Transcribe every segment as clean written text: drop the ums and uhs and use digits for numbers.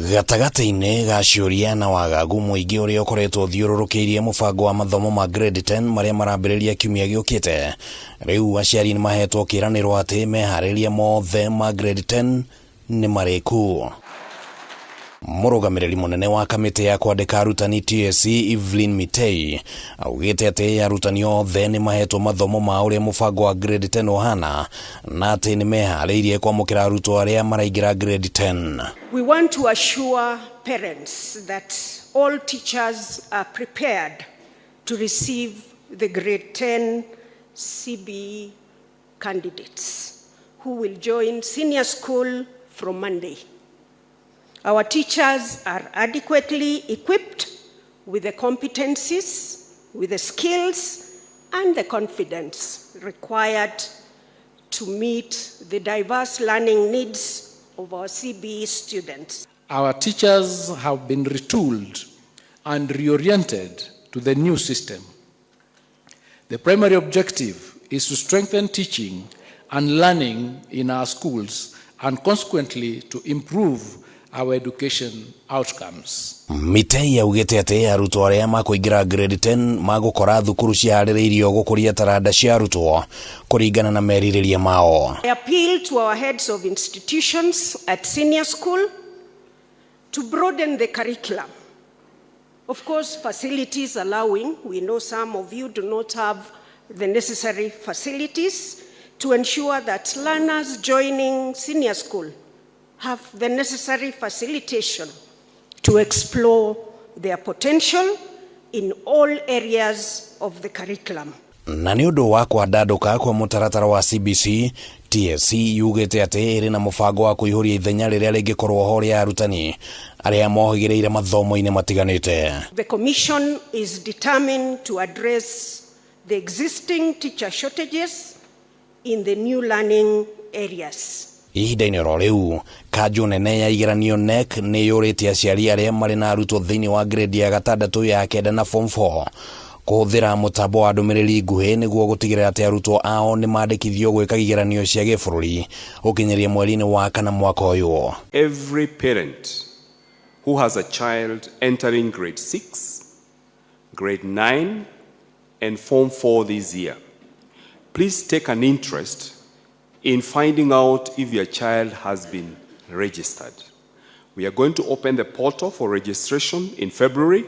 Gatagati-ini ga ciũria na wagagu muingi uria ukoretwo thiũrũrũkĩirie mũbango wa mathomo ma grade 10 maria marambĩrĩria kiumia gĩũkĩte. Rĩu aciari nĩ mahetwo kĩĩranĩro atĩ meharĩrĩria mothe ma grade 10 nĩ marĩku. Murugamiriri munene wa kamĩtĩ ya kwandĩka arutani TSC EVELEEN MITEI augite atĩ arutani othe nĩ mahetwo mathomo ma ũrĩa mũbango wa grade 10 ũhana na atĩ nĩ meharĩirie kwamũkĩra arutwo arĩa maraingĩra grade 10. We want to assure parents that all teachers are prepared to receive the grade 10 CBE candidates who will join senior school from Monday. Our teachers are adequately equipped with the competencies, with the skills, and the confidence required to meet the diverse learning needs of our CBE students. Our teachers have been retooled and reoriented to the new system. The primary objective is to strengthen teaching and learning in our schools and consequently to improve our education outcomes. Mitei yaugite atĩ arutwo arĩa makũingĩra grade 10 magũkora thukuru ciharĩrĩirio gũkũria taranda cia arutwo kũringana na merirĩria mao. I appeal to our heads of institutions at senior school to broaden the curriculum. Of course, facilities allowing, we know some of you do not have the necessary facilities to ensure that learners joining senior school have the necessary facilitation to explore their potential in all areas of the curriculum. Na nĩ ũndũ wa kwandandũka kwa mũtaratara wa CBC, TSC yugĩte atĩ ĩrĩ na mũbango wa kũihũria ithenya rĩrĩa rĩngĩkorwo ho rĩa arutani arĩa mohĩgĩrĩire mathomo-inĩ matiganĩte. The Commission is determined to address the existing teacher shortages in the new learning areas. Ihinda-inĩ ro rĩu, kanjũ nene ya igeranio NEC nĩ yũrĩtie aciari arĩa marĩ na arutwo thĩinĩ wa grade ya 6 ya 9 na form 4 kũhũthĩra mũtambo wa ndũmĩrĩri nguhĩ nĩguo gũtigĩrĩra atĩ arutwo ao nĩ mandĩkithio gwĩka igeranio cia gĩbũrũri gũkinyĩria mweri-inĩ wa kana mwaka ũyũ. Every parent who has a child entering grade 6, grade 9 and form 4 this year, please take an interest in finding out if your child has been registered. We are going to open the portal for registration in February,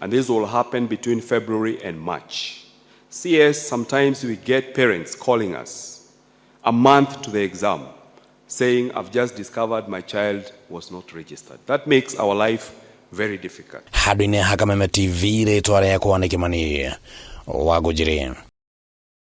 and this will happen between February and March. CS, sometimes we get parents calling us a month to the exam saying, I've just discovered my child was not registered. That makes our life very difficult. Handũ-inĩ ha KAMITI TV rĩtwa rĩakwa nĩ Kimani wa Gũnjĩrĩ.